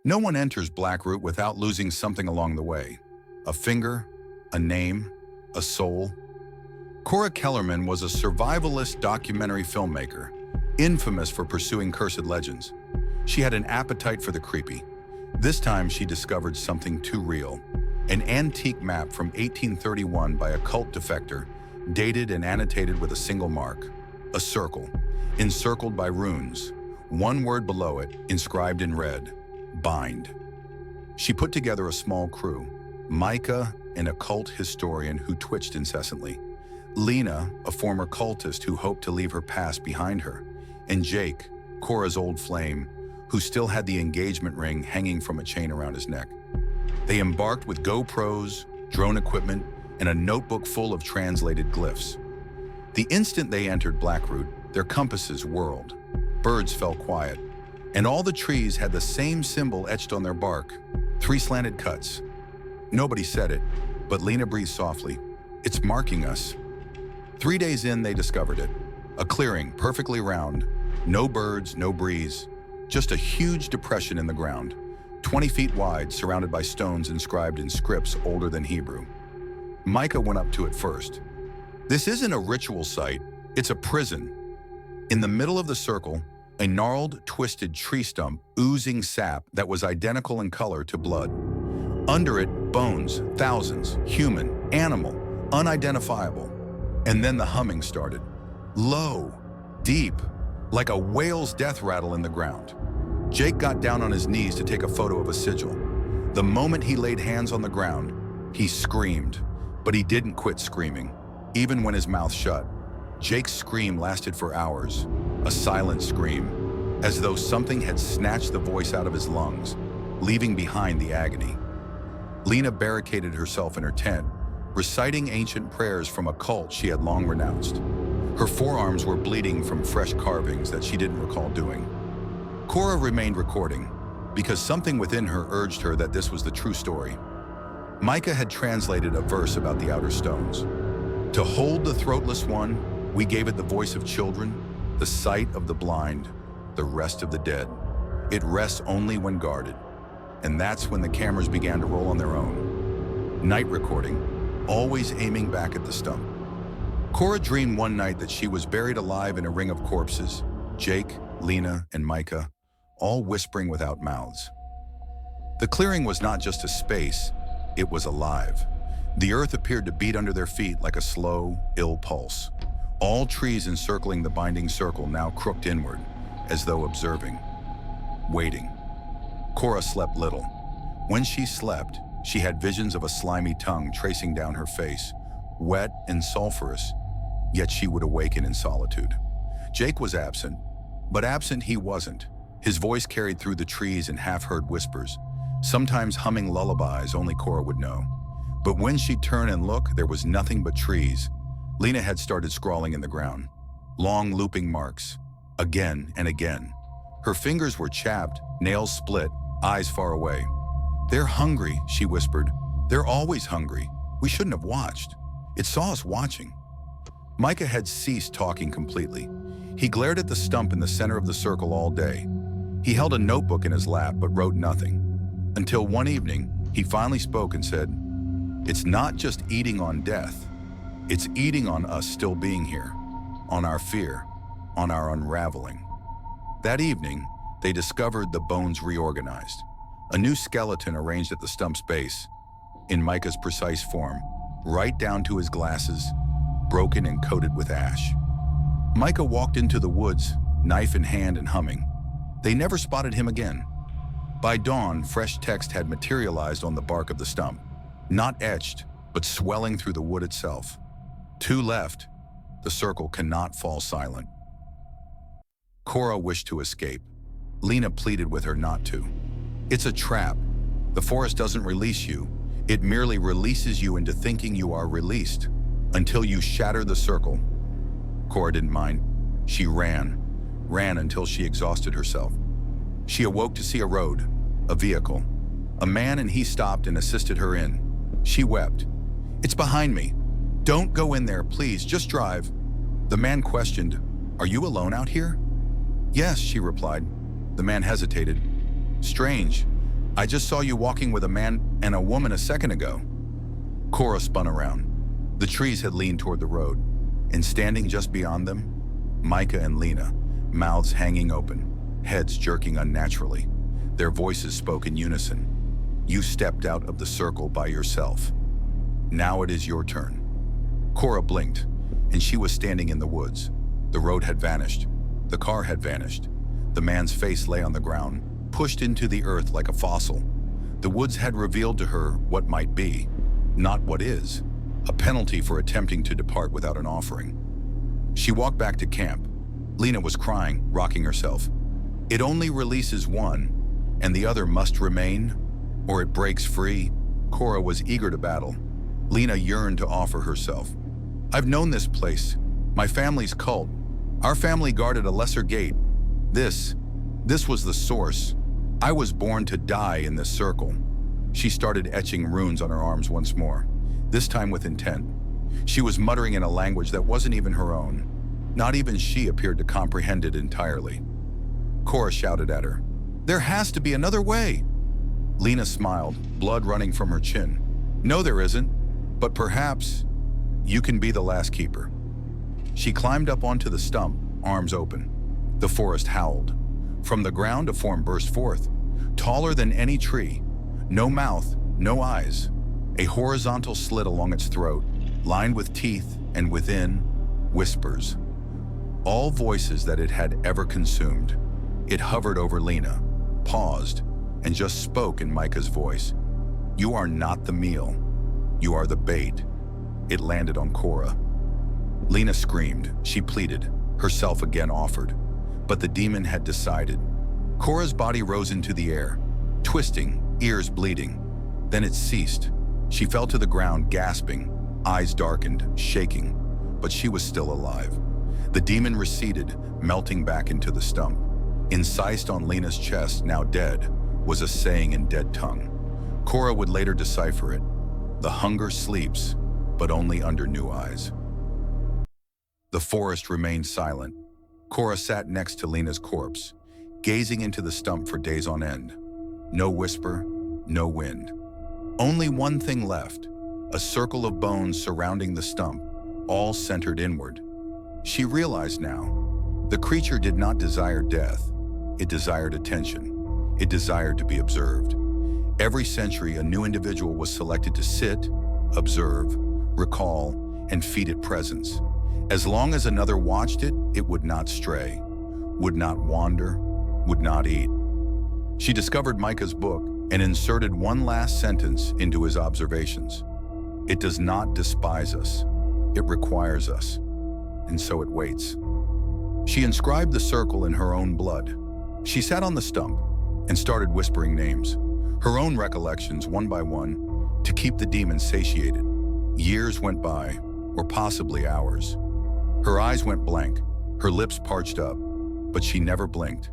No one enters Blackroot without losing something along the way. A finger, a name, a soul. Cora Kellerman was a survivalist documentary filmmaker, infamous for pursuing cursed legends. She had an appetite for the creepy. This time she discovered something too real. An antique map from 1831 by a cult defector, dated and annotated with a single mark. A circle, encircled by runes. One word below it, inscribed in red, bind. She put together a small crew, Micah, an occult historian who twitched incessantly, Lena, a former cultist who hoped to leave her past behind her, and Jake, Cora's old flame, who still had the engagement ring hanging from a chain around his neck. They embarked with GoPros, drone equipment, and a notebook full of translated glyphs. The instant they entered Blackroot, their compasses whirled. Birds fell quiet, and all the trees had the same symbol etched on their bark, 3 slanted cuts. Nobody said it, but Lena breathed softly. It's marking us. 3 days in, they discovered it. A clearing, perfectly round. No birds, no breeze. Just a huge depression in the ground, 20 feet wide, surrounded by stones inscribed in scripts older than Hebrew. Micah went up to it first. This isn't a ritual site, it's a prison. In the middle of the circle, a gnarled, twisted tree stump oozing sap that was identical in color to blood. Under it, bones, thousands, human, animal, unidentifiable. And then the humming started. Low, deep, like a whale's death rattle in the ground. Jake got down on his knees to take a photo of a sigil. The moment he laid hands on the ground, he screamed, but he didn't quit screaming, even when his mouth shut. Jake's scream lasted for hours, a silent scream, as though something had snatched the voice out of his lungs, leaving behind the agony. Lena barricaded herself in her tent, reciting ancient prayers from a cult she had long renounced. Her forearms were bleeding from fresh carvings that she didn't recall doing. Cora remained recording, because something within her urged her that this was the true story. Micah had translated a verse about the outer stones. To hold the throatless one, we gave it the voice of children, the sight of the blind, the rest of the dead. It rests only when guarded. And that's when the cameras began to roll on their own. Night recording, always aiming back at the stump. Cora dreamed one night that she was buried alive in a ring of corpses, Jake, Lena, and Micah, all whispering without mouths. The clearing was not just a space, it was alive. The earth appeared to beat under their feet like a slow, ill pulse. All trees encircling the binding circle now crooked inward, as though observing, waiting. Cora slept little. When she slept, she had visions of a slimy tongue tracing down her face, wet and sulfurous, yet she would awaken in solitude. Jake was absent, but absent he wasn't. His voice carried through the trees in half-heard whispers, sometimes humming lullabies only Cora would know. But when she'd turn and look, there was nothing but trees. Lena had started scrawling in the ground. Long looping marks, again and again. Her fingers were chapped, nails split, eyes far away. They're hungry, she whispered. They're always hungry. We shouldn't have watched. It saw us watching. Micah had ceased talking completely. He glared at the stump in the center of the circle all day. He held a notebook in his lap but wrote nothing. Until one evening, he finally spoke and said, "It's not just eating on death. It's eating on us still being here, on our fear, on our unraveling." That evening, they discovered the bones reorganized. A new skeleton arranged at the stump's base, in Micah's precise form, right down to his glasses, broken and coated with ash. Micah walked into the woods, knife in hand and humming. They never spotted him again. By dawn, fresh text had materialized on the bark of the stump, not etched, but swelling through the wood itself. Two left, the circle cannot fall silent. Cora wished to escape. Lena pleaded with her not to. It's a trap. The forest doesn't release you. It merely releases you into thinking you are released, until you shatter the circle. Cora didn't mind. She ran until she exhausted herself. She awoke to see a road, a vehicle. A man and he stopped and assisted her in. She wept. "It's behind me. Don't go in there, please, just drive." The man questioned, "Are you alone out here?" "Yes," she replied. The man hesitated. "Strange. I just saw you walking with a man and a woman a second ago. Cora spun around. The trees had leaned toward the road, and standing just beyond them, Micah and Lena, mouths hanging open, heads jerking unnaturally. Their voices spoke in unison. You stepped out of the circle by yourself. Now it is your turn. Cora blinked, and she was standing in the woods. The road had vanished. The car had vanished. The man's face lay on the ground, pushed into the earth like a fossil. The woods had revealed to her what might be, not what is, a penalty for attempting to depart without an offering. She walked back to camp. Lena was crying, rocking herself. It only releases one, and the other must remain, or it breaks free. Cora was eager to battle. Lena yearned to offer herself. I've known this place, my family's cult. Our family guarded a lesser gate. This was the source. I was born to die in this circle. She started etching runes on her arms once more, this time with intent. She was muttering in a language that wasn't even her own. Not even she appeared to comprehend it entirely. Cora shouted at her, "There has to be another way!" Lena smiled, blood running from her chin. "No, there isn't, but perhaps you can be the last keeper." She climbed up onto the stump, arms open. The forest howled. From the ground, a form burst forth, taller than any tree. No mouth, no eyes. A horizontal slit along its throat, lined with teeth, and within, whispers. All voices that it had ever consumed. It hovered over Lena, paused, and just spoke in Micah's voice. "You are not the meal. You are the bait." It landed on Cora. Lena screamed. She pleaded, herself again offered. But the demon had decided. Cora's body rose into the air, twisting, ears bleeding. Then it ceased. She fell to the ground, gasping, eyes darkened, shaking, but she was still alive. The demon receded, melting back into the stump. Incised on Lena's chest, now dead, was a saying in dead tongue. Cora would later decipher it. The hunger sleeps, but only under new eyes. The forest remained silent. Cora sat next to Lena's corpse, gazing into the stump for days on end. No whisper, no wind. Only one thing left, a circle of bones surrounding the stump, all centered inward. She realized now, the creature did not desire death. It desired attention. It desired to be observed. Every century, a new individual was selected to sit, observe, recall, and feed it presence. As long as another watched it, it would not stray, would not wander, would not eat. She discovered Micah's book and inserted one last sentence into his observations. It does not despise us. It requires us. And so it waits. She inscribed the circle in her own blood. She sat on the stump and started whispering names, her own recollections one by one, to keep the demon satiated. Years went by, or possibly hours. Her eyes went blank, her lips parched up, but she never blinked.